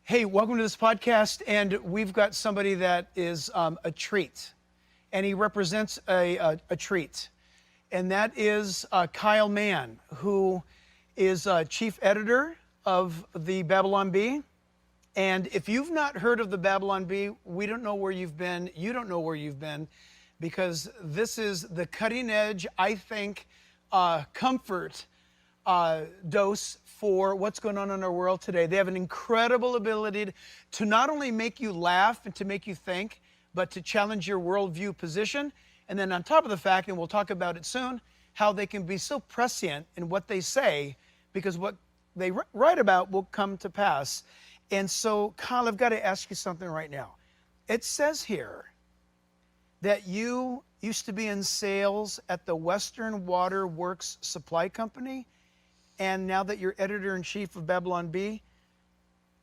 Hey, welcome to this podcast, and we've got somebody that is a treat, and he represents a treat, and that is Kyle Mann, who is chief editor of the Babylon Bee. And if you've not heard of the Babylon Bee, we don't know where you've been. You don't know where you've been, because this is the cutting edge, I think, comfort dose for what's going on in our world today. They have an incredible ability to not only make you laugh and to make you think, but to challenge your worldview position. And then on top of the fact, and we'll talk about it soon, how they can be so prescient in what they say, because what they write about will come to pass. And so, Kyle, I've got to ask you something right now. It says here that you used to be in sales at the Western Water Works Supply Company, and now that you're editor-in-chief of Babylon Bee.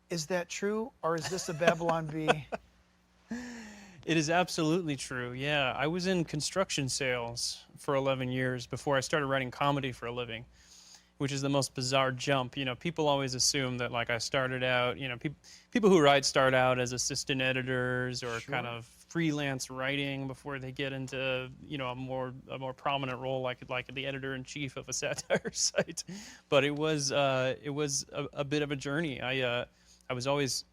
Is that true, or is this a Babylon Bee? It is absolutely true, yeah. I was in construction sales for 11 years before I started writing comedy for a living, which is the most bizarre jump. You know, people always assume that, like, I started out, you know, people who write start out as assistant editors or Sure. kind of freelance writing before they get into, you know, a more prominent role like the editor-in-chief of a satire site. But it was a bit of a journey. I always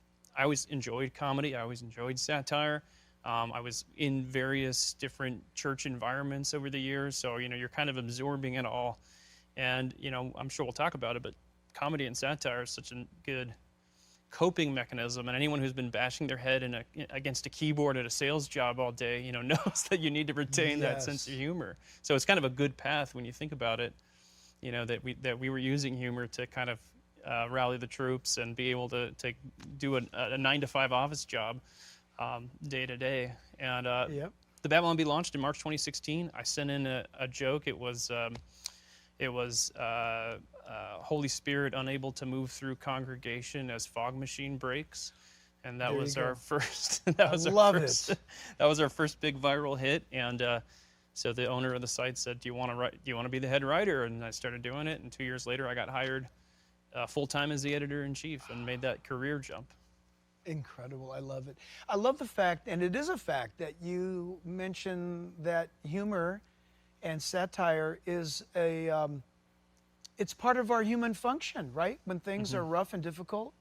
enjoyed comedy. I always enjoyed satire. I was in various different church environments over the years, so, you know, you're kind of absorbing it all. And, you know, I'm sure we'll talk about it, but comedy and satire is such a good coping mechanism, and anyone who's been bashing their head against a keyboard at a sales job all day, you know, knows that you need to retain that sense of humor. So it's kind of a good path when you think about it, you know, that we were using humor to kind of rally the troops and be able to do a 9-to-5 office job day to day. And the Babylon Bee launched in March 2016. I sent in a joke. It was Holy Spirit unable to move through congregation as fog machine breaks, and that was our first. That was our first big viral hit. And so the owner of the site said, "Do you want to write? Do you want to be the head writer?" And I started doing it. And 2 years later, I got hired full time as the editor-in-chief and made that career jump. Incredible. I love it. I love the fact, and it is a fact, that you mention that humor and satire is it's part of our human function, right? When things are rough and difficult,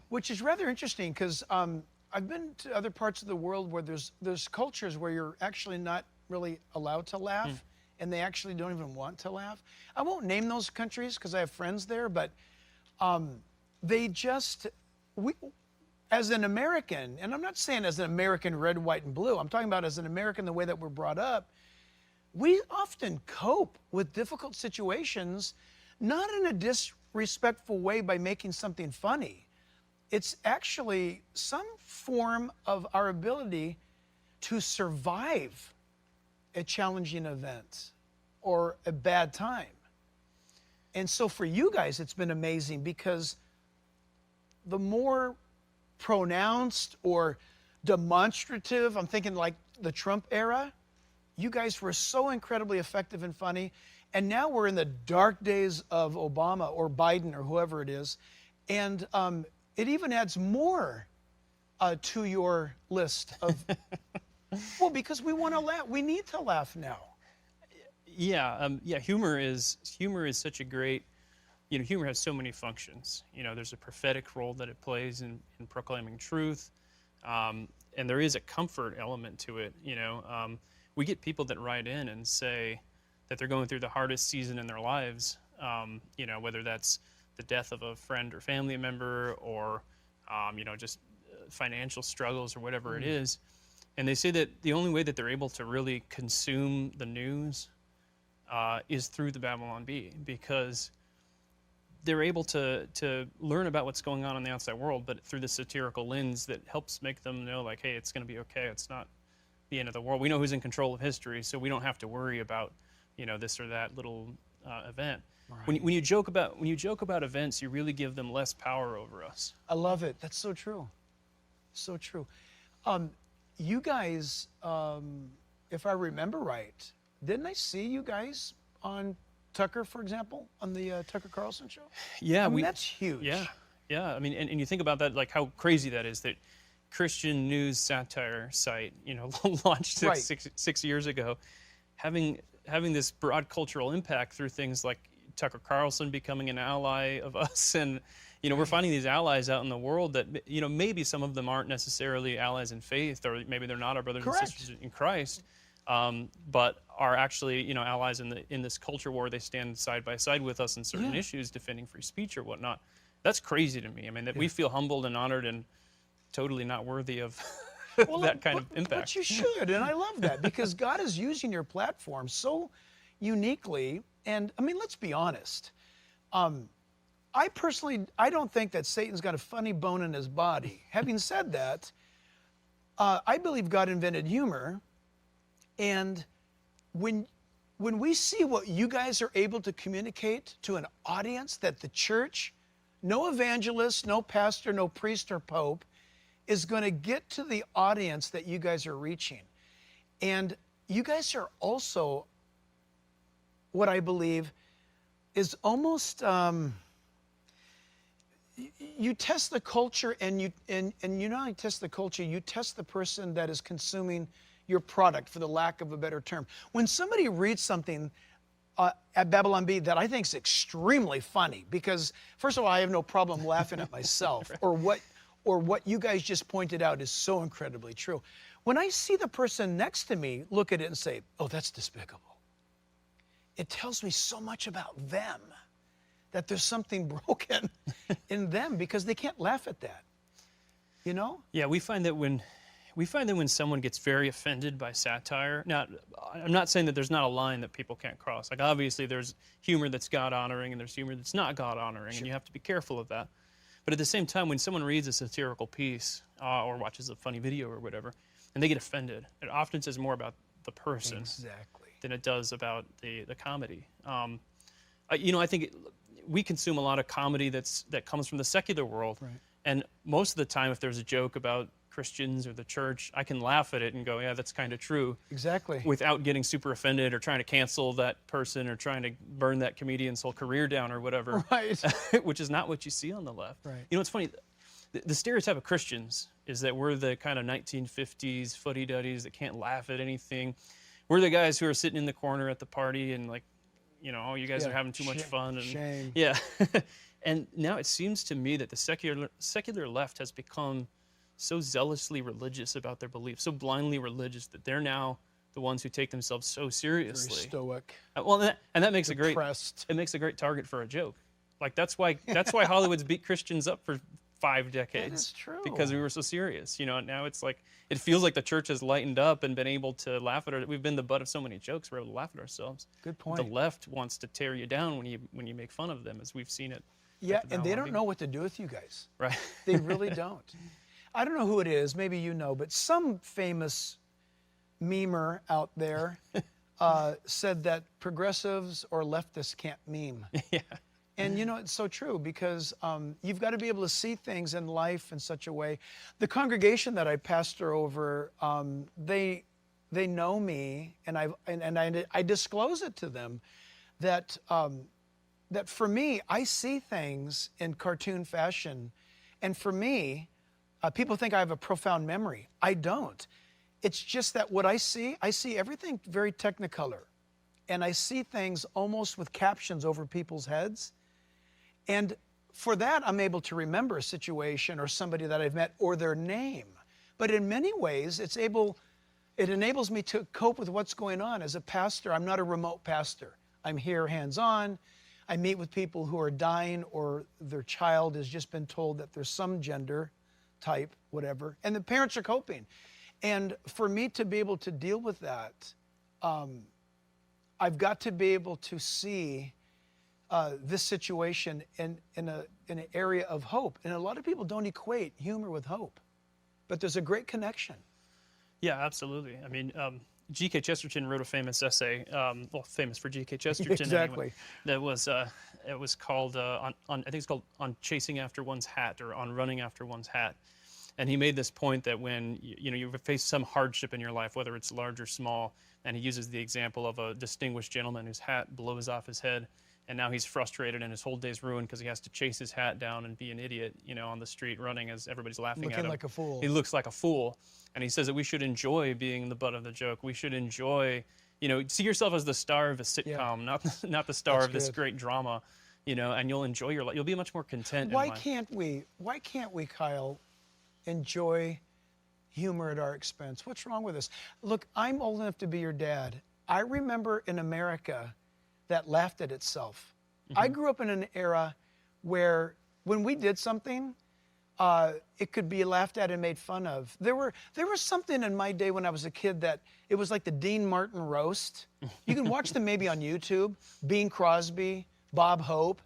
which is rather interesting, because I've been to other parts of the world where there's cultures where you're actually not really allowed to laugh, and they actually don't even want to laugh. I won't name those countries because I have friends there, but as an American, and I'm not saying as an American red, white, and blue, I'm talking about as an American the way that we're brought up, we often cope with difficult situations not in a disrespectful way by making something funny. It's actually some form of our ability to survive a challenging event or a bad time. And so for you guys, it's been amazing, because the more pronounced or demonstrative, I'm thinking like the Trump era, you guys were so incredibly effective and funny. And now we're in the dark days of Obama or Biden or whoever it is. And it even adds more to your list of, well, because we want to laugh. We need to laugh now. Yeah, humor is such a great, you know, humor has so many functions. You know, there's a prophetic role that it plays in proclaiming truth. And there is a comfort element to it, you know. We get people that write in and say that they're going through the hardest season in their lives, you know, whether that's the death of a friend or family member, or, you know, just financial struggles or whatever it is. And they say that the only way that they're able to really consume the news is through the Babylon Bee, because they're able to learn about what's going on in the outside world, but through the satirical lens that helps make them know, like, hey, it's going to be okay. It's not the end of the world. We know who's in control of history, so we don't have to worry about, you know, this or that little event. Right. When you joke about events, you really give them less power over us. I love it. That's so true. So true. You guys, if I remember right, didn't I see you guys on Tucker, for example, on the Tucker Carlson show? Yeah, I mean, that's huge. Yeah, Yeah, I mean, and you think about that, like how crazy that is, that Christian news satire site, launched Right. six years ago, having this broad cultural impact through things like Tucker Carlson becoming an ally of us, and we're finding these allies out in the world that maybe some of them aren't necessarily allies in faith, or maybe they're not our brothers and Correct. sisters in Christ, but are actually allies in this culture war. They stand side by side with us in certain Yeah. issues, defending free speech or whatnot. That's crazy to me. I mean, that we feel humbled and honored and totally not worthy of Well, that kind of but impact. you should, and I love that because God is using your platform so uniquely. And I mean, let's be honest. I personally, I don't think that Satan's got a funny bone in his body. Having said that, I believe God invented humor, and when we see what you guys are able to communicate to an audience, that the church, no evangelist, no pastor, no priest or pope, is going to get to the audience that you guys are reaching. And you guys are also, what I believe, is almost, you test the culture, and you not only test the culture, you test the person that is consuming your product, for the lack of a better term. When somebody reads something at Babylon Bee that I think is extremely funny, because first of all, I have no problem laughing at myself, or what you guys just pointed out is so incredibly true. When I see the person next to me look at it and say, "Oh, that's despicable," it tells me so much about them, that there's something broken in them because they can't laugh at that. Yeah, we find that when someone gets very offended by satire, now I'm not saying that there's not a line that people can't cross. Like obviously there's humor that's God honoring and there's humor that's not God honoring, and you have to be careful of that. But at the same time, when someone reads a satirical piece or watches a funny video or whatever, and they get offended, it often says more about the person Exactly. than it does about the comedy. I think we consume a lot of comedy that comes from the secular world, Right. and most of the time, if there's a joke about Christians or the church, I can laugh at it and go, yeah, that's kind of true, Exactly. without getting super offended or trying to cancel that person or trying to burn that comedian's whole career down or whatever. Right. Which is not what you see on the left. Right. It's funny. The stereotype of Christians is that we're the kind of 1950s fuddy-duddies that can't laugh at anything. We're the guys who are sitting in the corner at the party and like, oh, you guys Yeah. are having too much fun. And Shame. yeah. And now it seems to me that the secular left has become so zealously religious about their beliefs, so blindly religious, that they're now the ones who take themselves so Very seriously. stoic. Well, that makes Depressed. it makes a great target for a joke. Like that's why Hollywood's beat Christians up for 5 decades. That is true. Because we were so serious. Now it's like it feels like the church has lightened up and been able to laugh at it. We've been the butt of so many jokes. We're able to laugh at ourselves. Good point. The left wants to tear you down when you make fun of them, as we've seen it. Yeah, at the and they Babylon don't Bee. know what to do with you guys. Right. They really don't. I don't know who it is. Maybe you know, but some famous memer out there said that progressives or leftists can't meme. Yeah. And it's so true, because you've got to be able to see things in life in such a way. The congregation that I pastor over, they know me, and I disclose it to them that that for me, I see things in cartoon fashion, and for me, people think I have a profound memory. I don't. It's just that what I see everything very technicolor, and I see things almost with captions over people's heads. And for that, I'm able to remember a situation or somebody that I've met or their name. But in many ways, it enables me to cope with what's going on. As a pastor, I'm not a remote pastor. I'm here hands-on. I meet with people who are dying, or their child has just been told that there's some gender type, whatever, and the parents are coping. And for me to be able to deal with that, I've got to be able to see this situation in an area of hope. And a lot of people don't equate humor with hope, but there's a great connection. Yeah, absolutely. I mean, G.K. Chesterton wrote a famous essay, famous for G.K. Chesterton. Exactly. Anyway, it was called I think it's called "On Chasing After One's Hat" or "On Running After One's Hat," and he made this point that when you face some hardship in your life, whether it's large or small, and he uses the example of a distinguished gentleman whose hat blows off his head, and now he's frustrated and his whole day's ruined because he has to chase his hat down and be an idiot, on the street running as everybody's laughing at him. Looking like a fool. He looks like a fool, and he says that we should enjoy being the butt of the joke. We should enjoy, see yourself as the star of a sitcom, not the star of this great drama, and you'll enjoy your life. You'll be much more content. Why can't we, Kyle, enjoy humor at our expense? What's wrong with us? Look, I'm old enough to be your dad. I remember in America that laughed at itself. I grew up in an era where when we did something, it could be laughed at and made fun of. There was something in my day when I was a kid that it was like the Dean Martin roast. You can watch them maybe on YouTube. Bing Crosby, Bob Hope.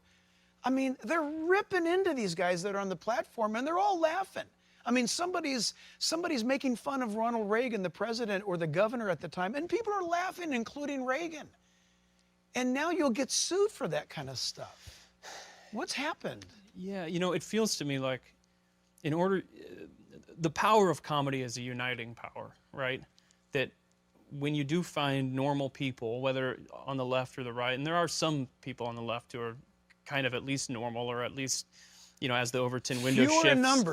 I mean, they're ripping into these guys that are on the platform, and they're all laughing. I mean, somebody's making fun of Ronald Reagan, the president or the governor at the time, and people are laughing, including Reagan. And now you'll get sued for that kind of stuff. What's happened? Yeah, it feels to me like the power of comedy is a uniting power, right? That when you do find normal people, whether on the left or the right, and there are some people on the left who are kind of at least normal, or at least, as the Overton window shifts.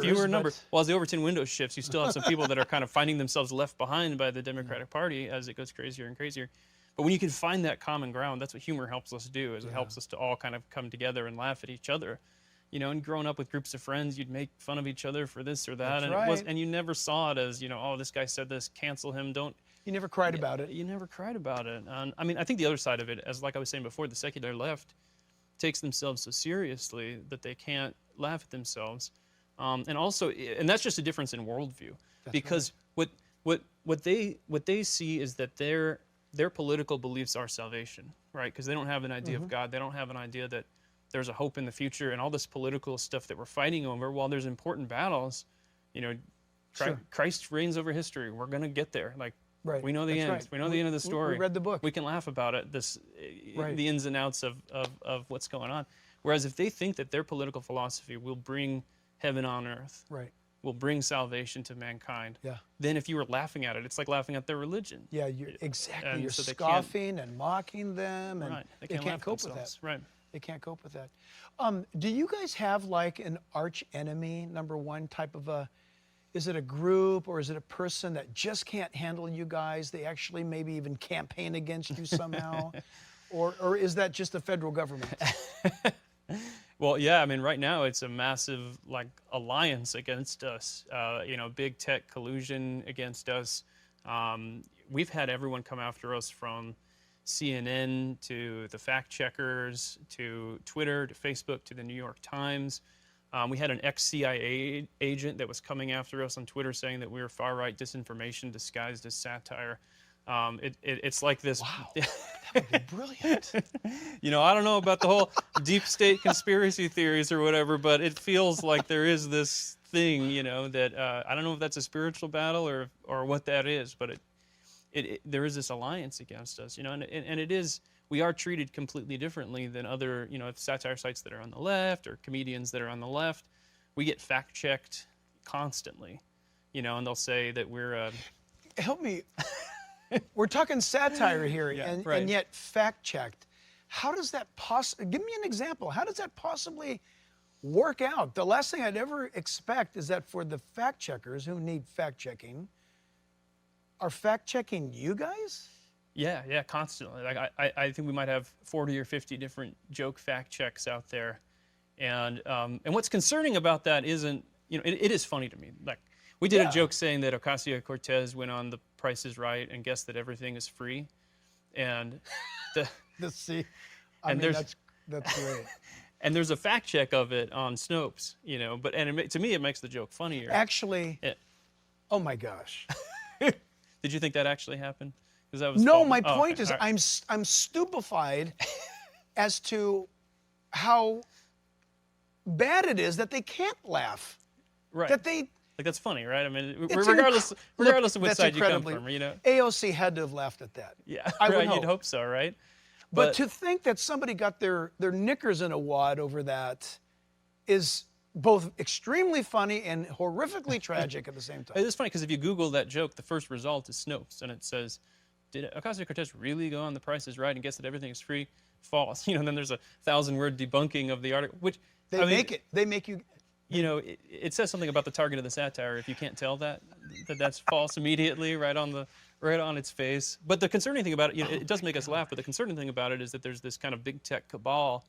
Fewer numbers. Well, as the Overton window shifts, you still have some people that are kind of finding themselves left behind by the Democratic Party as it goes crazier and crazier. But when you can find that common ground, that's what humor helps us do, is it helps us to all kind of come together and laugh at each other. And growing up with groups of friends, you'd make fun of each other for this or that. And you never saw it as, oh, this guy said this, cancel him, don't. You never cried about it. You never cried about it. And I mean, I think the other side of it, as like I was saying before, the secular left takes themselves so seriously that they can't laugh at themselves. And that's just a difference in worldview. Because what they see is that their political beliefs are salvation, right? Because they don't have an idea of God. They don't have an idea that there's a hope in the future, and all this political stuff that we're fighting over. While there's important battles, Christ reigns over history. We're going to get there. Like, we know the end. Right. We know the end of the story. We read the book. We can laugh about it. The ins and outs of what's going on. Whereas if they think that their political philosophy will bring heaven on earth, will bring salvation to mankind, then if you were laughing at it, it's like laughing at their religion. Yeah, exactly. And you're so scoffing and mocking them, and they can't cope with that. Right. They can't cope with that. Do you guys have like an arch enemy, number one type of is it a group or is it a person that just can't handle you guys? They actually maybe even campaign against you somehow? or is that just the federal government? Well, yeah, I mean, right now it's a massive alliance against us. Big tech collusion against us. We've had everyone come after us, from CNN to the fact checkers to Twitter to Facebook to the New York Times. We had an ex-CIA agent that was coming after us on Twitter saying that we were far-right disinformation disguised as satire. It's like this. Wow, that would be brilliant. I don't know about the whole deep state conspiracy theories or whatever, but it feels like there is this thing, that I don't know if that's a spiritual battle or what that is, but there is this alliance against us, and it is. We are treated completely differently than other, satire sites that are on the left or comedians that are on the left. We get fact-checked constantly, and they'll say that we're... Help me. We're talking satire here, and yet fact-checked. How does that give me an example. How does that possibly work out? The last thing I'd ever expect is that for the fact-checkers who need fact-checking, are fact-checking you guys? Yeah, constantly. Like I think we might have 40 or 50 different joke fact checks out there, and what's concerning about that isn't, it is funny to me. Like, we did a joke saying that Ocasio-Cortez went on The Price is Right and guessed that everything is free, and that's great. And there's a fact check of it on Snopes, but to me it makes the joke funnier. Actually, oh my gosh. Did you think that actually happened? That was no, my point is, right. I'm stupefied as to how bad it is that they can't laugh. Right. That they that's funny, right? I mean, regardless of which side you come from, AOC had to have laughed at that. Yeah, right. You'd hope so, right? But to think that somebody got their knickers in a wad over that is both extremely funny and horrifically tragic at the same time. It's funny because if you Google that joke, the first result is Snopes, and it says, "Did Ocasio-Cortez really go on The Price is Right and guess that everything is free?" false. And then there's a 1,000-word debunking of the article, which They make you. it says something about the target of the satire if you can't tell that's false immediately right on its face. But the concerning thing about it, it does make us laugh, but the concerning thing about it is that there's this kind of big tech cabal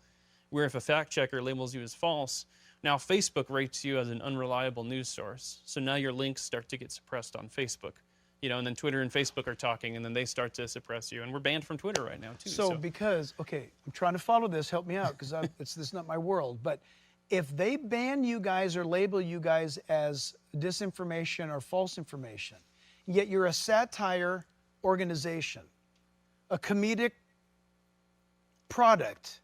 where if a fact checker labels you as false, now Facebook rates you as an unreliable news source. So now your links start to get suppressed on Facebook. And then Twitter and Facebook are talking, and then they start to suppress you. And we're banned from Twitter right now, too. So because, okay, I'm trying to follow this. Help me out, because this is not my world. But if they ban you guys or label you guys as disinformation or false information, yet you're a satire organization, a comedic product,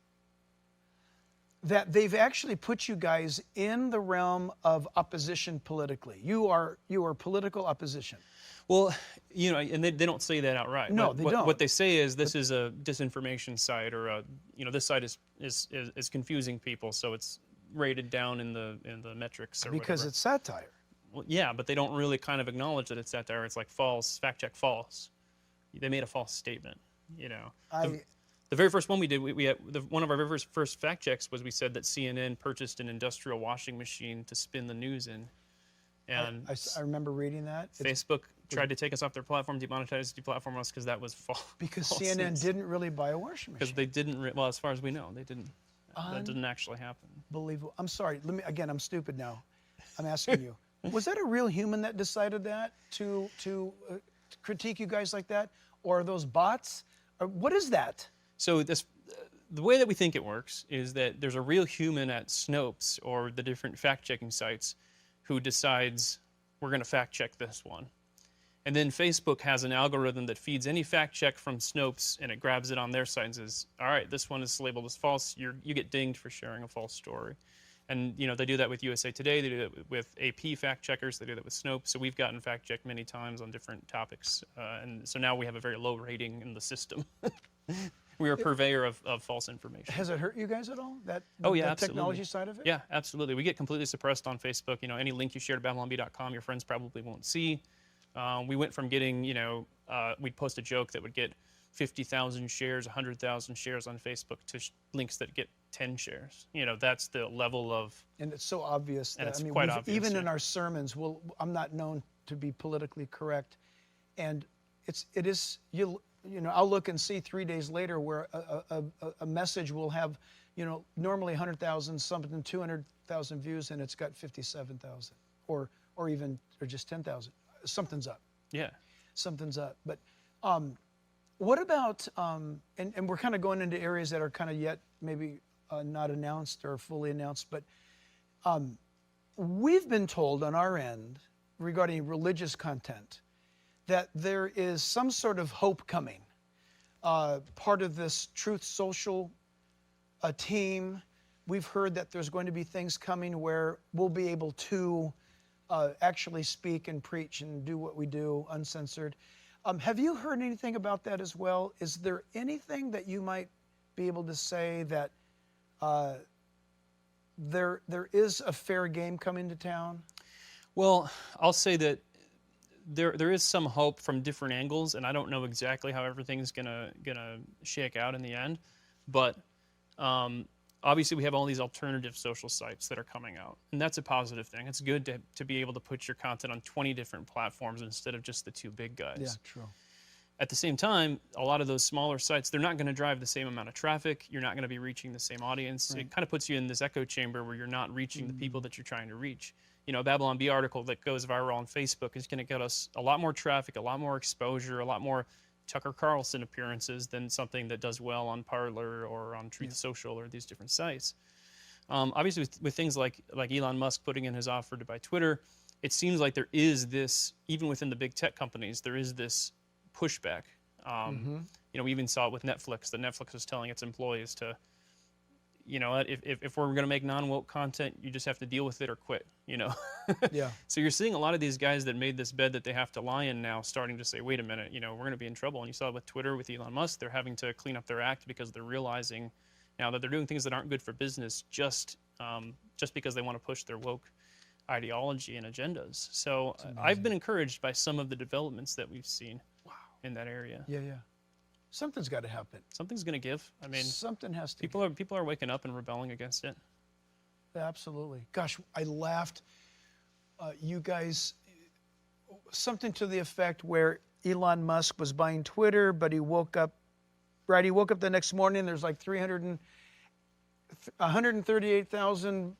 that they've actually put you guys in the realm of opposition politically. You are political opposition. Well, and they don't say that outright. No, they don't. What they say is this is a disinformation site, or this site is confusing people, so it's rated down in the metrics or because whatever. It's satire. Well, yeah, but they don't really kind of acknowledge that it's satire. It's like false, fact check false. They made a false statement. The very first one we did, we had one of our very first fact checks was we said that CNN purchased an industrial washing machine to spin the news in. And I remember reading that. Facebook tried to take us off their platform, deplatform us because that was false. Because CNN didn't really buy a washing machine. Because they didn't, well, as far as we know, they didn't. That didn't actually happen. Unbelievable. I'm sorry. I'm stupid now. I'm asking you. Was that a real human that decided that to critique you guys like that? Or are those bots? Or what is that? So the way that we think it works is that there's a real human at Snopes or the different fact-checking sites who decides we're going to fact-check this one. And then Facebook has an algorithm that feeds any fact-check from Snopes, and it grabs it on their site and says, all right, this one is labeled as false. You get dinged for sharing a false story. And they do that with USA Today. They do that with AP fact-checkers. They do that with Snopes. So we've gotten fact-checked many times on different topics. And so now we have a very low rating in the system. We are a purveyor of false information. Has it hurt you guys at all? That technology side of it? Yeah, absolutely. We get completely suppressed on Facebook. Any link you share to babylonb.com, your friends probably won't see. We went from getting, we'd post a joke that would get 50,000 shares, 100,000 shares on Facebook to links that get 10 shares. That's the level of... And it's so obvious. That, quite obvious. Even in our sermons, I'm not known to be politically correct. And it is, I'll look and see 3 days later where a message will have, normally 100,000, something 200,000 views, and it's got 57,000 or just 10,000. Something's up. Yeah. Something's up. But what about, and we're kind of going into areas that are kind of yet maybe not announced or fully announced, but we've been told on our end regarding religious content that there is some sort of hope coming. Part of this Truth Social team, we've heard that there's going to be things coming where we'll be able to actually speak and preach and do what we do uncensored. Have you heard anything about that as well? Is there anything that you might be able to say that there is a fair game coming to town? Well, I'll say that there is some hope from different angles, and I don't know exactly how everything's gonna shake out in the end, but obviously we have all these alternative social sites that are coming out, and that's a positive thing. It's good to be able to put your content on 20 different platforms instead of just the two big guys. Yeah, true. At the same time, a lot of those smaller sites, they're not going to drive the same amount of traffic. You're not going to be reaching the same audience. Right. It kind of puts you in this echo chamber where you're not reaching the people that you're trying to reach. A Babylon Bee article that goes viral on Facebook is going to get us a lot more traffic, a lot more exposure, a lot more Tucker Carlson appearances than something that does well on Parler or on Truth Social or these different sites. Obviously, with things like Elon Musk putting in his offer to buy Twitter, it seems like there is this, even within the big tech companies, there is this pushback. We even saw it with Netflix, that Netflix is telling its employees to, if we're going to make non-woke content, you just have to deal with it or quit, Yeah. So you're seeing a lot of these guys that made this bed that they have to lie in now starting to say, wait a minute, we're going to be in trouble. And you saw it with Twitter, with Elon Musk, they're having to clean up their act because they're realizing now that they're doing things that aren't good for business just because they want to push their woke ideology and agendas. So I've been encouraged by some of the developments that we've seen in that area. Yeah. Something's got to happen. Something's going to give. I mean, Something has to. people are waking up and rebelling against it. Absolutely. Gosh, I laughed. You guys, something to the effect where Elon Musk was buying Twitter, but he woke up the next morning, there's like 138,000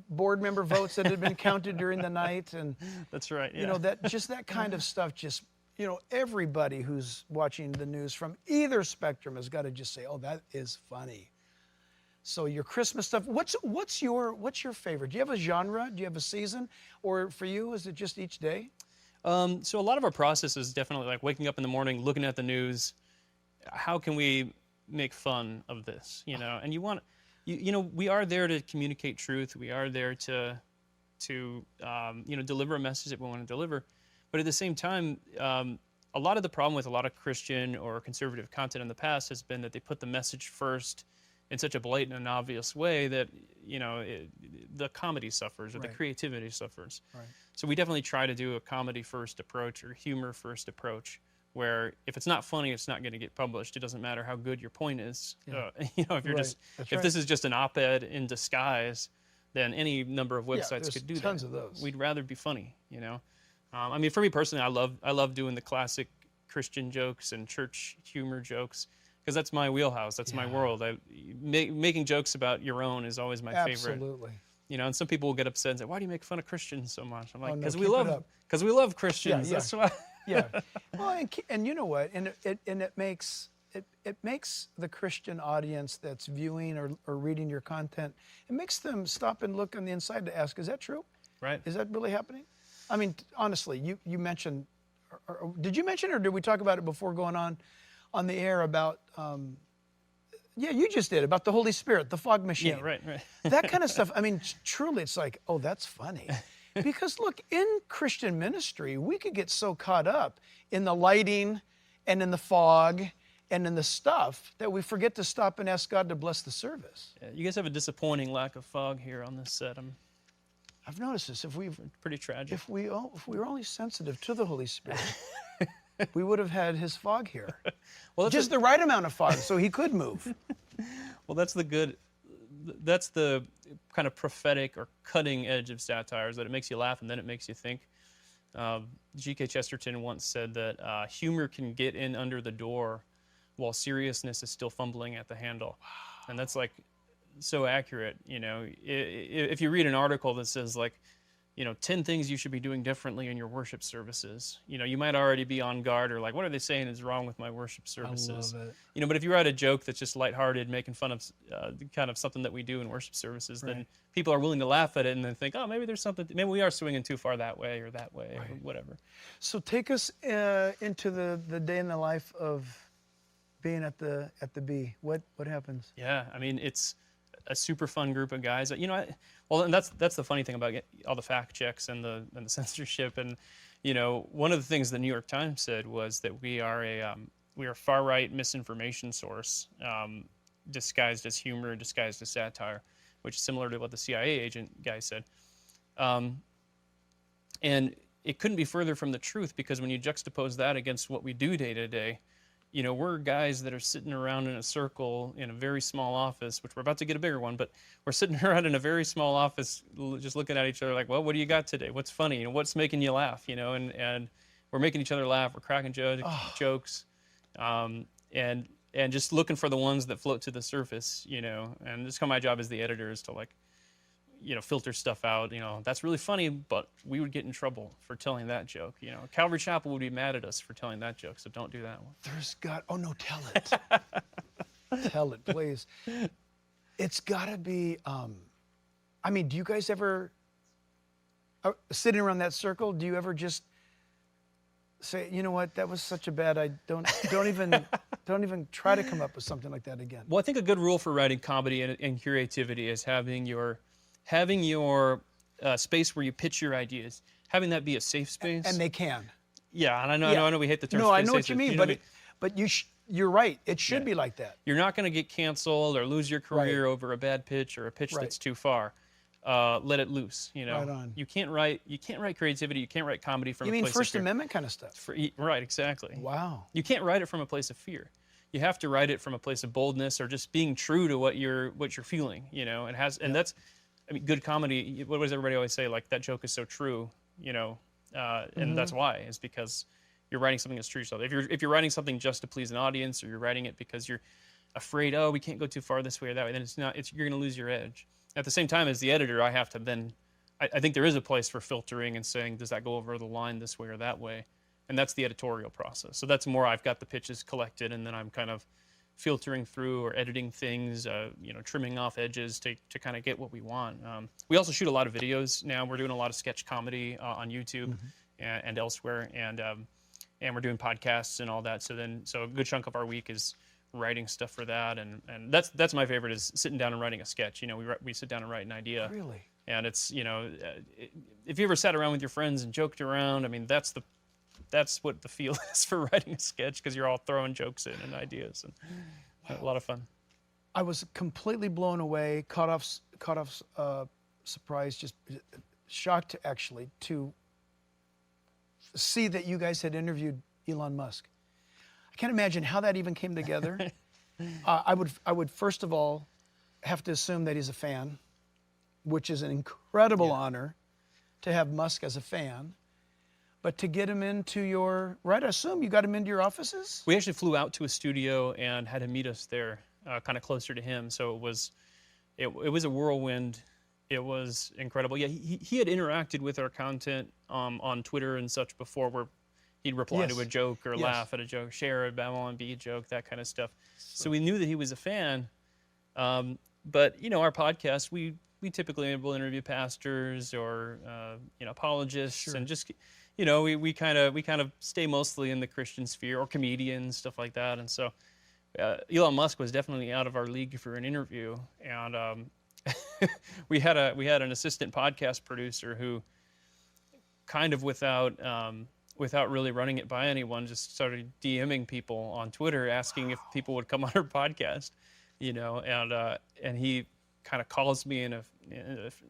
board member votes that had been counted during the night. And That's right. Yeah. you know, that kind of stuff just, you know, everybody who's watching the news from either spectrum has got to just say, oh, that is funny. So your Christmas stuff, what's your favorite? Do you have a genre? Do you have a season? Or for you, is it just each day? So a lot of our process is definitely like waking up in the morning, looking at the news. How can we make fun of this? You know, and you know, we are there to communicate truth. We are there to you know, deliver a message that we want to deliver. But at the same time, a lot of the problem with a lot of Christian or conservative content in the past has been that they put the message first in such a blatant and obvious way that, you know, the comedy suffers or the creativity suffers. Right. So we definitely try to do a comedy-first approach or humor-first approach, where if it's not funny, it's not going to get published. It doesn't matter how good your point is. Yeah. You know, if you're this is just an op-ed in disguise, then any number of websites could do that. Tons of those. We'd rather be funny, you know. I mean, for me personally, I love doing the classic Christian jokes and church humor jokes, because that's my wheelhouse. That's my world. Making jokes about your own is always my favorite. Absolutely. You know, and some people will get upset and say, "Why do you make fun of Christians so much?" I'm like, no, "Because keep it up. we love Christians. Yeah, yeah. That's why." Yeah. Well, and you know what? And it makes the Christian audience that's viewing or reading your content, it makes them stop and look on the inside to ask, is that true? Right. Is that really happening? I mean, honestly, you mentioned, or did you mention, or did we talk about it before going on the air about, yeah, you just did, about the Holy Spirit, the fog machine. Yeah, right. That kind of stuff. I mean, truly, it's like, oh, that's funny. Because look, in Christian ministry, we could get so caught up in the lighting and in the fog and in the stuff that we forget to stop and ask God to bless the service. Yeah, you guys have a disappointing lack of fog here on this set. I've noticed this. Pretty tragic. If we were only sensitive to the Holy Spirit, we would have had his fog here. Well, just the right amount of fog so he could move. Well, that's the kind of prophetic or cutting edge of satire, is that it makes you laugh and then it makes you think. G.K. Chesterton once said that humor can get in under the door while seriousness is still fumbling at the handle. Wow. And that's like so accurate. You know, if you read an article that says like, you know, 10 things you should be doing differently in your worship services, you know, you might already be on guard or like, what are they saying is wrong with my worship services? I love it. You know, but if you write a joke that's just lighthearted, making fun of kind of something that we do in worship services, then people are willing to laugh at it and then think, oh, maybe there's something, maybe we are swinging too far that way or whatever. So take us into the day in the life of being at the B. What happens? Yeah, I mean, it's a super fun group of guys. You know, and that's the funny thing about all the fact checks and the censorship. And you know, one of the things the New York Times said was that we are a far right misinformation source, disguised as humor, disguised as satire, which is similar to what the CIA agent guy said. And it couldn't be further from the truth, because when you juxtapose that against what we do day to day, you know, we're guys that are sitting around in a circle in a very small office, which we're about to get a bigger one, but we're sitting around in a very small office just looking at each other like, well, what do you got today? What's funny? You know, what's making you laugh? You know, and we're making each other laugh. We're cracking jokes, and just looking for the ones that float to the surface, you know. And this is my job as the editor, is to, like, you know, filter stuff out. You know, that's really funny, but we would get in trouble for telling that joke. You know, Calvary Chapel would be mad at us for telling that joke, so don't do that one. Oh no, tell it. Tell it, please. It's gotta be, I mean, do you guys ever, sitting around that circle, do you ever just say, you know what, that was such a bad, don't even try to come up with something like that again? Well, I think a good rule for writing comedy and creativity is having your space where you pitch your ideas, having that be a safe space. And they can. Yeah, and I know we hate the term. No, I know what you mean, but you're right. It should be like that. You're not going to get canceled or lose your career over a bad pitch or a pitch that's too far. Let it loose. You know, right on. You can't write creativity. You can't write comedy from a place of fear. You mean First Amendment kind of stuff? Right, exactly. Wow. You can't write it from a place of fear. you have to write it from a place of boldness or just being true to what you're feeling, you know. And that's, I mean, good comedy. What does everybody always say? Like, that joke is so true, you know. And that's why, is because you're writing something that's true to yourself. If you're writing something just to please an audience, or you're writing it because you're afraid, oh, we can't go too far this way or that way, then you're going to lose your edge. At the same time, as the editor, I have to then, I think there is a place for filtering and saying, does that go over the line this way or that way? And that's the editorial process. So that's more, I've got the pitches collected, and then I'm kind of filtering through or editing things, you know, trimming off edges to kind of get what we want. We also shoot a lot of videos now. We're doing a lot of sketch comedy on YouTube and elsewhere, and we're doing podcasts and all that. So a good chunk of our week is writing stuff for that, and that's my favorite, is sitting down and writing a sketch. You know, we sit down and write an idea. Really? And it's, you know, if you ever sat around with your friends and joked around, I mean, that's what the feel is for writing a sketch, because you're all throwing jokes in and ideas, and a lot of fun. I was completely blown away, caught off surprise, just shocked actually to see that you guys had interviewed Elon Musk. I can't imagine how that even came together. I would first of all have to assume that he's a fan, which is an incredible honor to have Musk as a fan. But to get him into your, right, I assume you got him into your offices? We actually flew out to a studio and had him meet us there, kind of closer to him. So it was a whirlwind. It was incredible. Yeah, he had interacted with our content on Twitter and such before, where he'd reply to a joke or laugh at a joke, share a Babylon Bee joke, that kind of stuff. So we knew that he was a fan. But, you know, our podcast, we typically will interview pastors or, you know, apologists, and just, you know, we kind of stay mostly in the Christian sphere, or comedians, stuff like that. And so Elon Musk was definitely out of our league for an interview. And we had an assistant podcast producer who, kind of without really running it by anyone, just started DMing people on Twitter asking if people would come on our podcast, you know. And he kind of calls me in a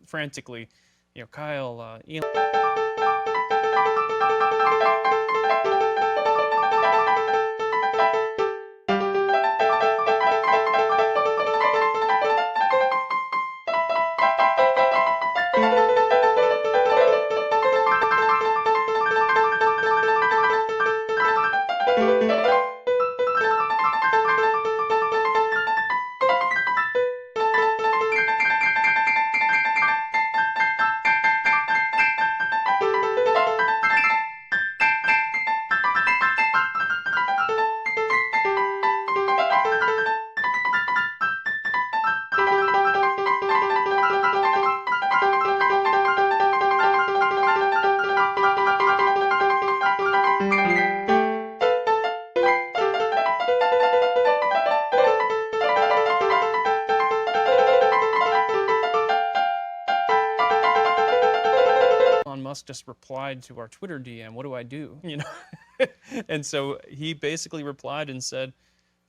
frantically, you know, Kyle, Elon. Musk just replied to our Twitter DM, what do I do? You know, and so he basically replied and said,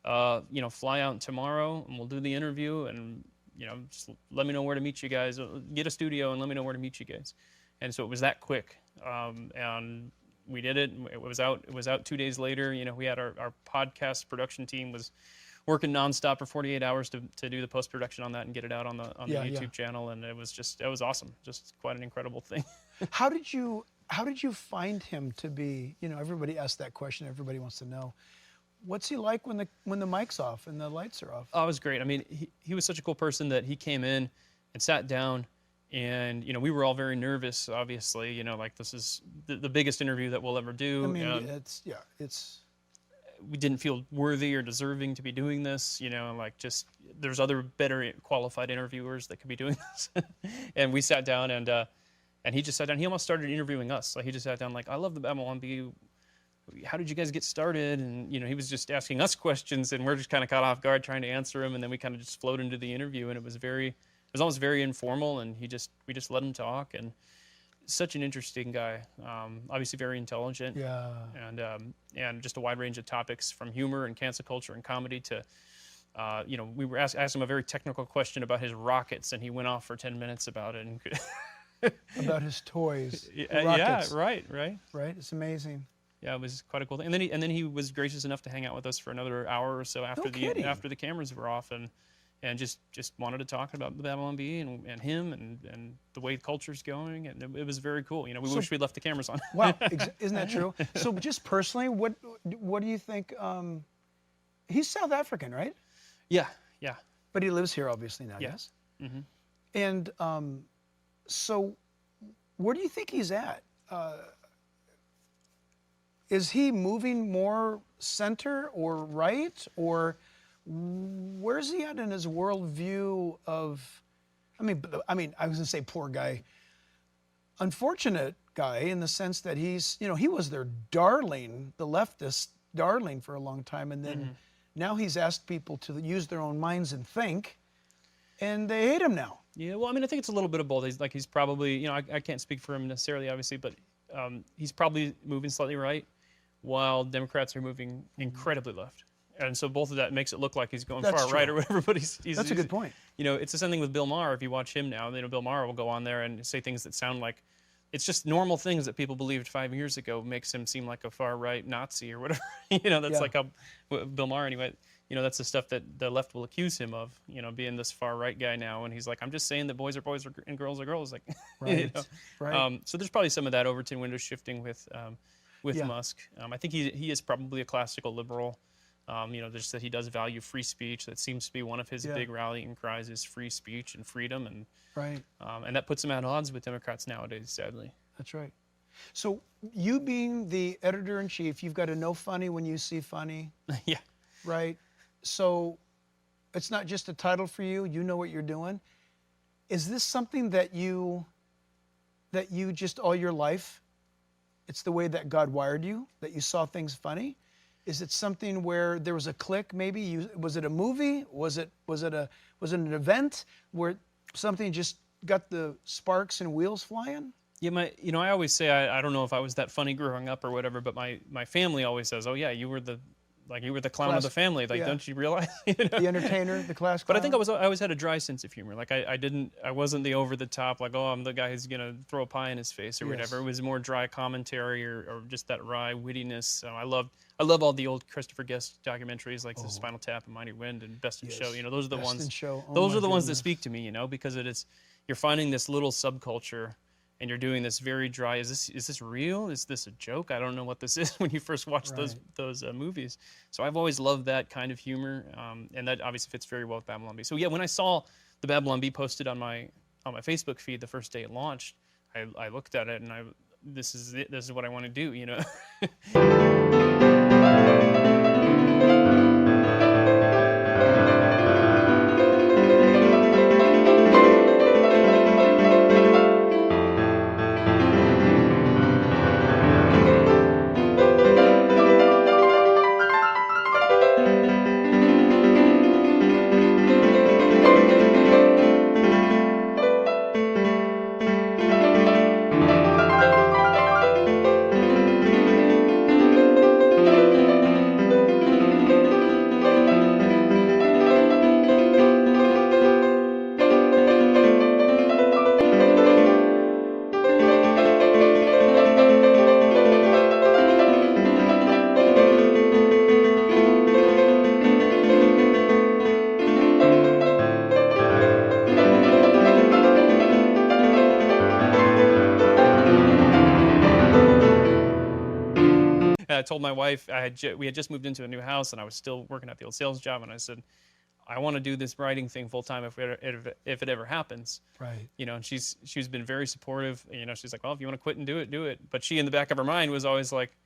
you know, fly out tomorrow and we'll do the interview, and, you know, just let me know where to meet you guys. Get a studio and let me know where to meet you guys. And so it was that quick, and we did it. It was out 2 days later. You know, we had our podcast production team was working nonstop for 48 hours to do the post-production on that and get it out on the YouTube channel, and it was awesome. Just quite an incredible thing. How did you find him to be, you know, everybody asks that question, everybody wants to know. What's he like when the mic's off and the lights are off? Oh, it was great. I mean, he was such a cool person that he came in and sat down, and, you know, we were all very nervous, obviously, you know, like, this is the biggest interview that we'll ever do. I mean, we didn't feel worthy or deserving to be doing this, you know, like, just, there's other better qualified interviewers that could be doing this. And we sat down, and he just sat down. He almost started interviewing us. Like, he just sat down like, I love the Babylon Bee. How did you guys get started? And, you know, he was just asking us questions, and we're just kind of caught off guard trying to answer him. And then we kind of just flowed into the interview, and it was almost very informal. And we just let him talk, and such an interesting guy. Obviously very intelligent. Yeah. And just a wide range of topics, from humor and cancel culture and comedy to, you know, we were asked him a very technical question about his rockets, and he went off for 10 minutes about it. And about his toys. Yeah, right. Right? It's amazing. Yeah, it was quite a cool thing. And then he was gracious enough to hang out with us for another hour or so after kidding. after the cameras were off, and just wanted to talk about the Babylon Bee and him and the way culture's going, and it was very cool. You know, we wish we'd left the cameras on. Wow, isn't that true? So just personally, what do you think? He's South African, right? Yeah, yeah. But he lives here, obviously, now. Yes. Yes. And so, where do you think he's at? Is he moving more center or right, or where's he at in his worldview of? I mean, I was gonna say poor guy, unfortunate guy in the sense that he's, he was their darling, the leftist darling for a long time, and then now he's asked people to use their own minds and think, and they hate him now. Yeah, well, I mean, I think it's a little bit of both. He's probably, I can't speak for him necessarily, obviously, but he's probably moving slightly right, while Democrats are moving incredibly left. And so both of that makes it look like he's going far right or whatever, but he's That's a good point. It's the same thing with Bill Maher. If you watch him now, Bill Maher will go on there and say things that sound like, it's just normal things that people believed 5 years ago makes him seem like a far right Nazi or whatever. That's like how Bill Maher anyway. That's the stuff that the left will accuse him of, being this far right guy now. And he's like, I'm just saying that boys are boys and girls are girls. Like, right, right. So there's probably some of that Overton window shifting with Musk. I think he is probably a classical liberal. Just that he does value free speech. That seems to be one of his big rallying cries is free speech and freedom. And and that puts him at odds with Democrats nowadays, sadly. That's right. So you being the editor-in-chief, you've got to know funny when you see funny. Yeah. Right? So it's not just a title for you. You know what you're doing. Is this something that you just all your life, it's the way that God wired you, that you saw things funny? Is it something where there was a click maybe? Was it a movie? Was it an event where something just got the sparks and wheels flying? Yeah, I always say I don't know if I was that funny growing up or whatever, but my family always says, "Oh yeah, you were the clown of the family." Like, don't you realize? The entertainer, the class clown. But I think I always had a dry sense of humor. Like I wasn't the over the top, like, oh, I'm the guy who's gonna throw a pie in his face or whatever. It was more dry commentary or just that wry wittiness. So I love all the old Christopher Guest documentaries like The Spinal Tap and Mighty Wind and Best in Show. Those are the ones. Those are the ones that speak to me. Because you're finding this little subculture. And you're doing this very dry. Is this real? Is this a joke? I don't know what this is when you first watch those movies. So I've always loved that kind of humor, and that obviously fits very well with Babylon Bee. So yeah, when I saw the Babylon Bee posted on my Facebook feed the first day it launched, I looked at it and this is it. This is what I want to do. I told my wife we had just moved into a new house and I was still working at the old sales job, and I said, I want to do this writing thing full time if it ever happens. Right. And she's been very supportive. She's like, well, if you want to quit and do it, do it. But she, in the back of her mind, was always like,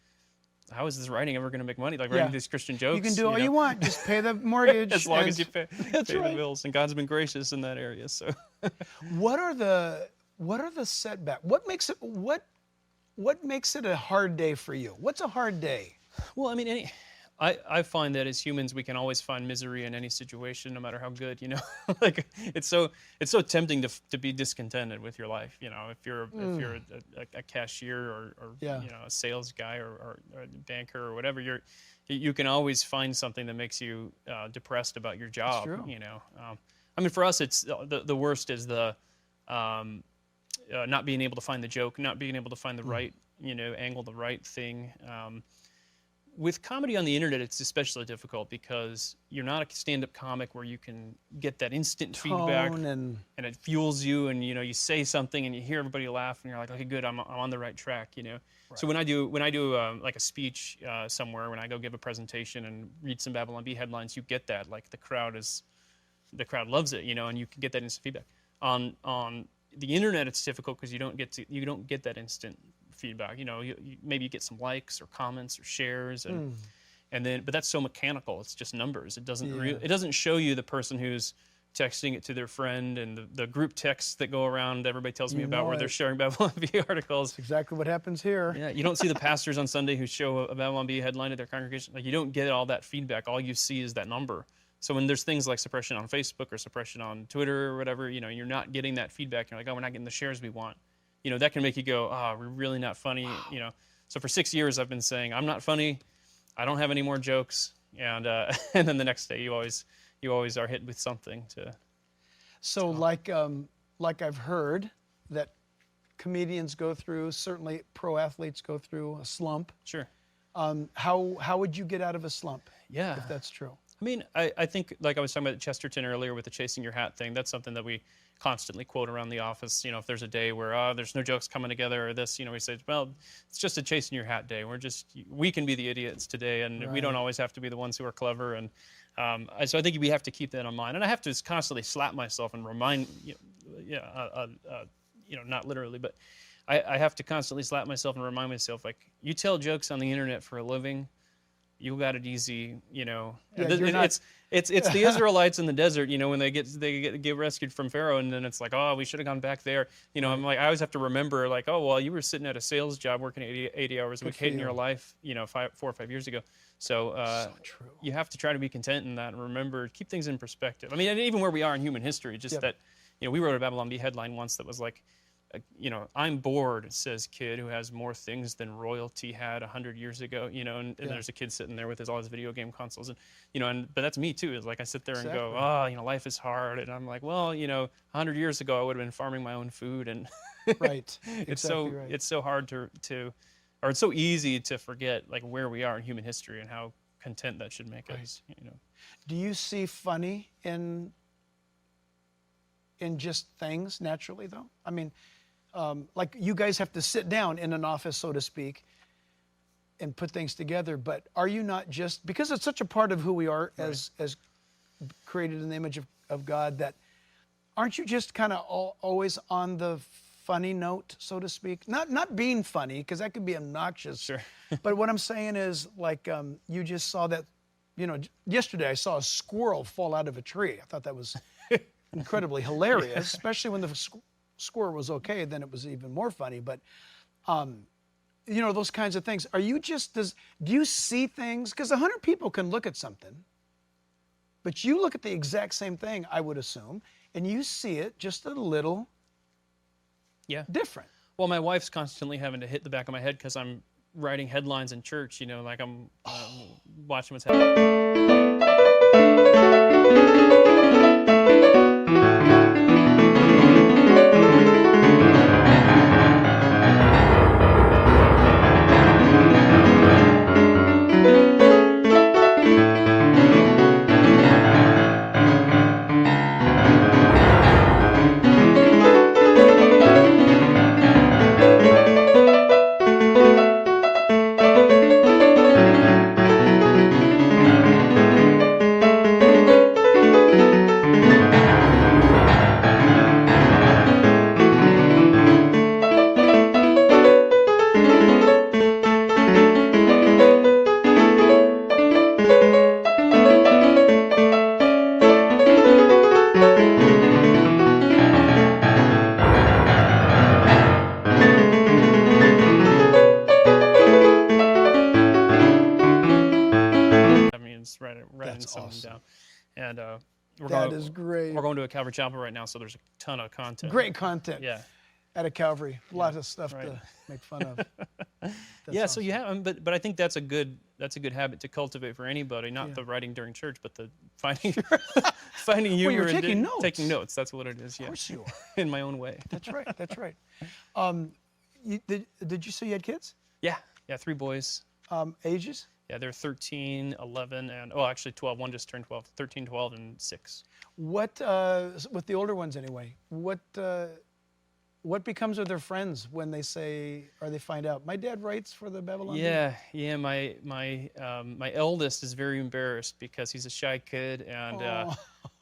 how is this writing ever going to make money? Like writing these Christian jokes. You can do all you want. Just pay the mortgage. As long as you pay the bills. And God's been gracious in that area. So, what are the setbacks? What makes it a hard day for you? What's a hard day? Well, I mean, I find that as humans we can always find misery in any situation, no matter how good. Like it's so tempting to be discontented with your life. If you're a cashier or a sales guy or a banker or whatever, you can always find something that makes you depressed about your job. That's true. I mean, for us, it's the worst is the not being able to find the joke, not being able to find the right angle the right thing. With comedy on the internet, it's especially difficult because you're not a stand-up comic where you can get that instant feedback Tone and it fuels you, and you say something and you hear everybody laugh and you're like, okay, good, I'm on the right track. So when I do like a speech somewhere, when I go give a presentation and read some Babylon Bee headlines, you get that, like the crowd loves it, and you can get that instant feedback. On the internet, it's difficult because you don't get that instant feedback. Maybe you get some likes or comments or shares, but that's so mechanical. It's just numbers. It doesn't show you the person who's texting it to their friend, and the group texts that go around. Everybody tells me about where they're sharing Babylon Bee articles. That's exactly what happens here. Yeah, you don't see the pastors on Sunday who show a Babylon Bee headline at their congregation. Like, you don't get all that feedback. All you see is that number. So when there's things like suppression on Facebook or suppression on Twitter or whatever, you're not getting that feedback. You're like, oh, we're not getting the shares we want. That can make you go, oh, we're really not funny. Wow. So for 6 years, I've been saying, I'm not funny. I don't have any more jokes. And and then the next day, you always are hit with something to. So like I've heard that comedians go through, certainly pro athletes go through a slump. Sure. How would you get out of a slump? Yeah. If that's true. I mean, I think, like I was talking about Chesterton earlier with the chasing your hat thing, that's something that we constantly quote around the office. If there's a day where there's no jokes coming together or this, we say, well, it's just a chasing your hat day. We can be the idiots today, and we don't always have to be the ones who are clever. And so I think we have to keep that in mind. And I have to constantly slap myself and remind, not literally, but I have to constantly slap myself and remind myself, like, you tell jokes on the internet for a living. You got it easy, Yeah, It's the Israelites in the desert, when they get rescued from Pharaoh, and then it's like, oh, we should have gone back there. I'm like, I always have to remember, like, oh, well, you were sitting at a sales job working 80 hours a week, hating your life, 4 or 5 years ago. So true. You have to try to be content in that and remember, keep things in perspective. I mean, and even where we are in human history, just that, we wrote a Babylon Bee headline once that was like, I'm bored, says kid who has more things than royalty had 100 years ago, and there's a kid sitting there with all his video game consoles, and but that's me too. It's like I sit there and go, oh, life is hard, and I'm like, well, 100 years ago I would have been farming my own food, and right. it's so hard to or it's so easy to forget like where we are in human history and how content that should make us. Do you see funny in just things naturally though? I mean, like you guys have to sit down in an office, so to speak, and put things together. But are you not just, because it's such a part of who we are as created in the image of God, that aren't you just kind of always on the funny note, so to speak? Not being funny, because that could be obnoxious. Sure. But what I'm saying is, like, you just saw that, yesterday I saw a squirrel fall out of a tree. I thought that was incredibly hilarious, especially when the squirrel was okay, then it was even more funny. But, those kinds of things. Are you just, do you see things? Because 100 people can look at something, but you look at the exact same thing, I would assume, and you see it just a little different. Well, my wife's constantly having to hit the back of my head because I'm writing headlines in church, like I'm watching what's happening. Writing something awesome. down. And That is great. We're going to a Calvary Chapel right now, so there's a ton of content. Great content. Yeah. At a Calvary, a lot of stuff to make fun of. Yeah, awesome. So you have, but I think that's a good habit to cultivate for anybody. Not the writing during church, but the finding humor. Well, you're taking notes. Taking notes. That's what it is. Of course you are. In my own way. That's right. That's right. did you say you had kids? Yeah, 3 boys. Ages? Yeah, they're 13, 11, and actually 12. One just turned 12. 13, 12, and 6. What with the older ones anyway? What becomes of their friends when they say or they find out? My dad writes for the Babylon Bee. Yeah. My eldest is very embarrassed because he's a shy kid, and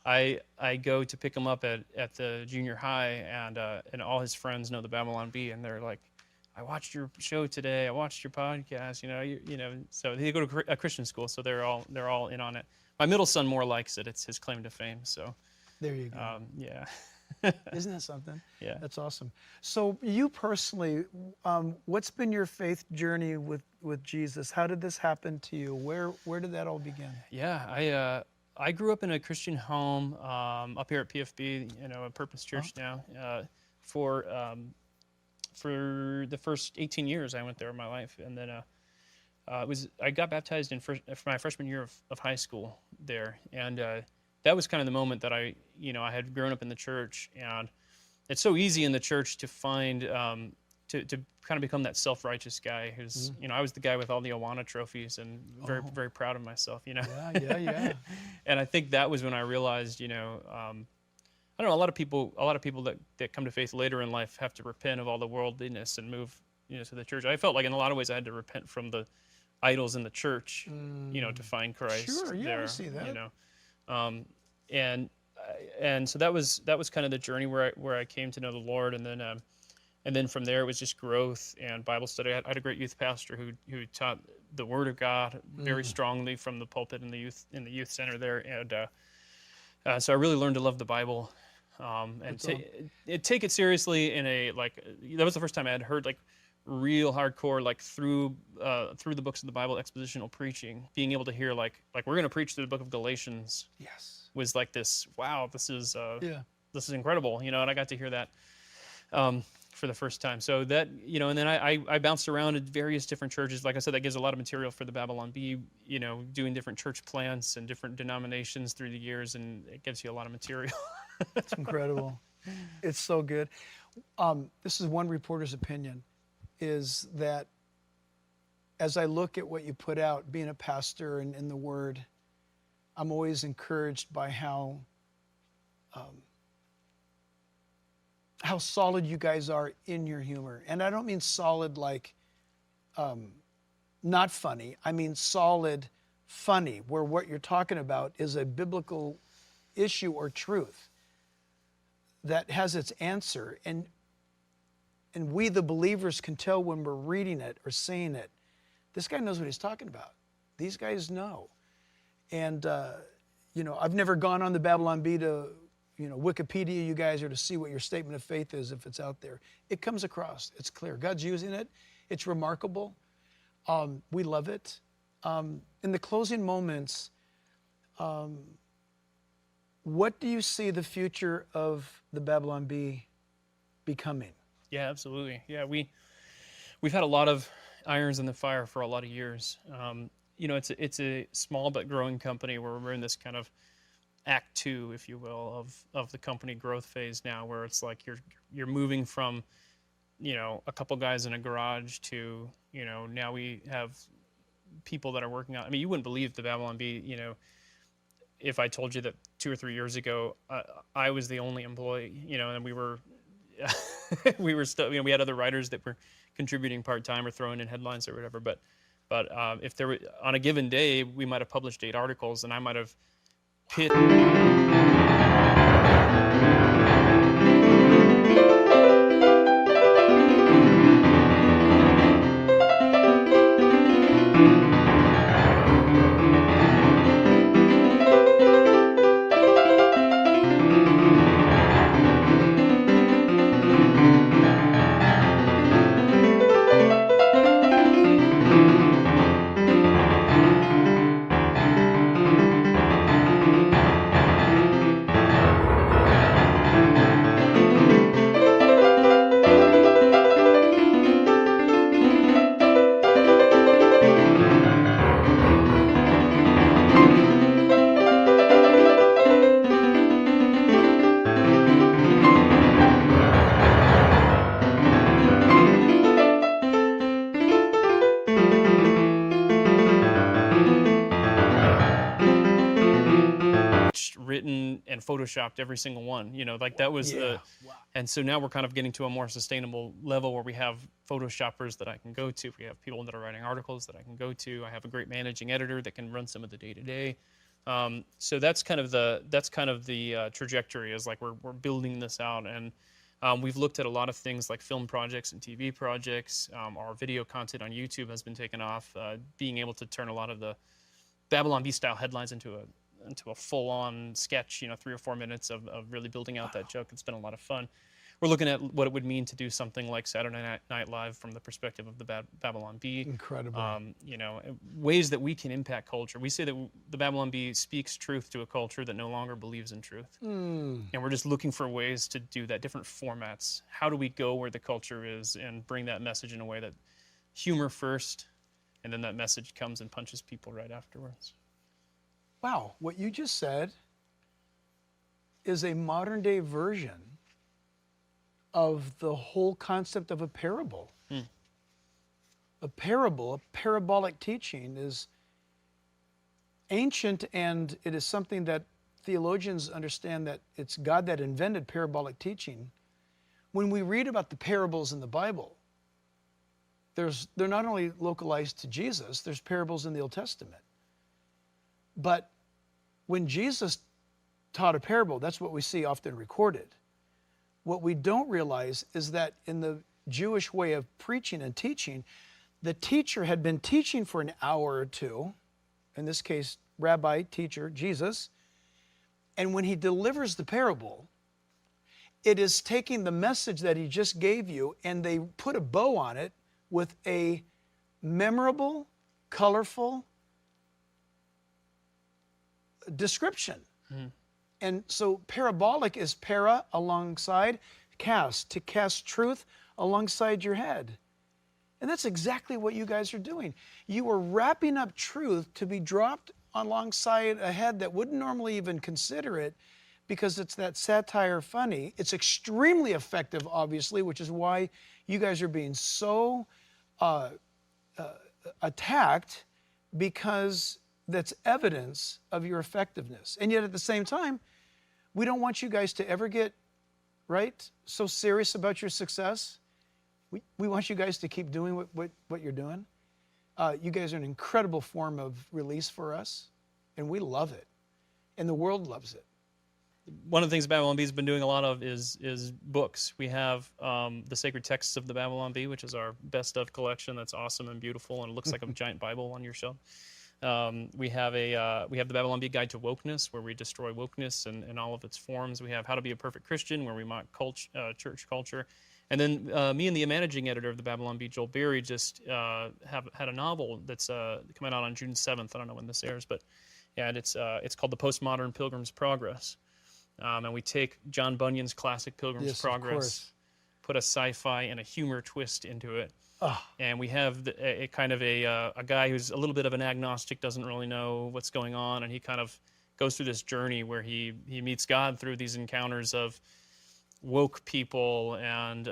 I go to pick him up at the junior high, and all his friends know the Babylon Bee, and they're like, I watched your show today. I watched your podcast. So they go to a Christian school, so they're all in on it. My middle son more likes it. It's his claim to fame. So there you go. Yeah. Isn't that something? Yeah. That's awesome. So you personally, what's been your faith journey with Jesus? How did this happen to you? Where did that all begin? Yeah, I grew up in a Christian home up here at PFB, a Purpose Church now. For the first 18 years I went there in my life, and then I got baptized for my freshman year of high school there, and that was kind of the moment that I had grown up in the church, and it's so easy in the church to find to kind of become that self-righteous guy who's I was the guy with all the Awana trophies and very proud of myself. Yeah. And I think that was when I realized I don't know, a lot of people that come to faith later in life have to repent of all the worldliness and move to the church. I felt like in a lot of ways I had to repent from the idols in the church to find Christ. Sure, yeah, there, I see that. And so that was kind of the journey where I came to know the Lord, and then from there it was just growth and Bible study. I had a great youth pastor who taught the Word of God very strongly from the pulpit in the youth center there, and so I really learned to love the Bible and take it seriously in that was the first time I had heard real hardcore through the books of the Bible expositional preaching, being able to hear like we're going to preach through the book of Galatians. Yes. Was like this, wow, this is incredible, and I got to hear that for the first time. So that, and then I bounced around at various different churches. Like I said, that gives a lot of material for the Babylon Bee, doing different church plants and different denominations through the years, and it gives you a lot of material. It's incredible. It's so good. This is one reporter's opinion, is that as I look at what you put out, being a pastor and in the Word, I'm always encouraged by how solid you guys are in your humor. And I don't mean solid like not funny. I mean solid funny, where what you're talking about is a biblical issue or truth that has its answer. And we, the believers, can tell when we're reading it or saying it, this guy knows what he's talking about. These guys know. And, I've never gone on the Babylon Bee to, Wikipedia you guys, or to see what your statement of faith is if it's out there. It comes across. It's clear. God's using it. It's remarkable. We love it. In the closing moments, what do you see the future of the Babylon Bee becoming? Yeah, absolutely. Yeah, we've had a lot of irons in the fire for a lot of years. It's a small but growing company where we're in this kind of act 2, if you will, of the company growth phase now, where it's like you're moving from, a couple guys in a garage to, now we have people that are working on. I mean, you wouldn't believe the Babylon Bee, if I told you that 2 or 3 years ago I was the only employee, and we were still, we had other writers that were contributing part-time or throwing in headlines or whatever, but if there were, on a given day, we might have published 8 articles, and I might have pitched. and photoshopped every single one. Like that was the, and so now we're kind of getting to a more sustainable level where we have photoshoppers that I can go to. We have people that are writing articles that I can go to. I have a great managing editor that can run some of the day-to-day. So that's kind of the trajectory, is like we're building this out, and we've looked at a lot of things like film projects and TV projects. Our video content on YouTube has been taken off, being able to turn a lot of the Babylon Bee style headlines into a full-on sketch, 3 or 4 minutes of really building out that joke. It's been a lot of fun. We're looking at what it would mean to do something like Saturday Night Live from the perspective of the Babylon Bee. Incredible. Ways that we can impact culture. We say that the Babylon Bee speaks truth to a culture that no longer believes in truth. And we're just looking for ways to do that, different formats. How do we go where the culture is and bring that message in a way that humor first, and then that message comes and punches people right afterwards. Wow, what you just said is a modern day version of the whole concept of a parable. A parable, a parabolic teaching, is ancient, and it is something that theologians understand that it's God that invented parabolic teaching. When we read about the parables in the Bible, they're not only localized to Jesus, there's parables in the Old Testament. But when Jesus taught a parable, that's what we see often recorded. What we don't realize is that in the Jewish way of preaching and teaching, the teacher had been teaching for an hour or two, in this case, rabbi, teacher, Jesus, and when he delivers the parable, it is taking the message that he just gave you and they put a bow on it with a memorable, colorful description. And so parabolic is para, alongside, cast, to cast truth alongside your head. And that's exactly what you guys are doing. You are wrapping up truth to be dropped alongside a head that wouldn't normally even consider it, because it's that satire funny. It's extremely effective, obviously, which is why you guys are being so attacked, because that's evidence of your effectiveness. And yet at the same time, we don't want you guys to ever get, so serious about your success. We want you guys to keep doing what you're doing. You guys are an incredible form of release for us, and we love it. And the world loves it. One of the things Babylon Bee has been doing a lot of is books. We have the Sacred Texts of the Babylon Bee, which is our best of collection. That's awesome and beautiful, and it looks like a giant Bible on your shelf. We have the Babylon Bee Guide to Wokeness, where we destroy wokeness in all of its forms. We have How to Be a Perfect Christian, where we mock church culture. And then me and the managing editor of the Babylon Bee, Joel Berry, just had a novel that's coming out on June 7th. I don't know when this airs, but yeah, and it's called The Postmodern Pilgrim's Progress. And we take John Bunyan's classic Pilgrim's Progress, put a sci-fi and a humor twist into it. And we have a kind of a guy who's a little bit of an agnostic, doesn't really know what's going on, and he kind of goes through this journey where he meets God through these encounters of woke people and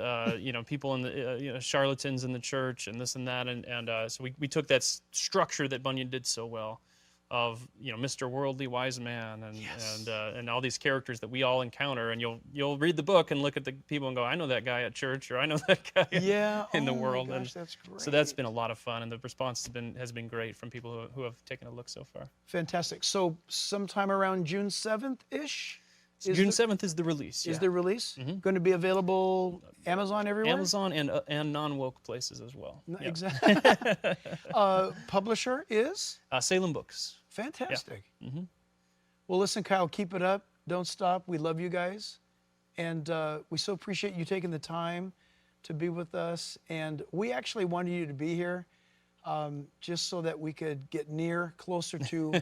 people in the charlatans in the church and this and that, and so we took that structure that Bunyan did so well, of Mr. Worldly Wise Man and all these characters that we all encounter, and you'll read the book and look at the people and go, I know that guy at church, or I know that guy in the world. My gosh, that's great. So that's been a lot of fun, and the response has been great from people who have taken a look so far. Fantastic. So sometime around June 7th-ish? June 7th is the release. Is the release going to be available Amazon everywhere? Amazon and non-woke places as well. Exactly. Publisher is? Salem Books. Fantastic. Yeah. Well, listen, Kyle, keep it up. Don't stop. We love you guys. And we so appreciate you taking the time to be with us. And we actually wanted you to be here just so that we could get closer to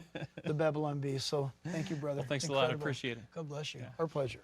the Babylon Bee. So thank you, brother. Well, thanks a lot. I appreciate it. God bless you. Yeah. Our pleasure.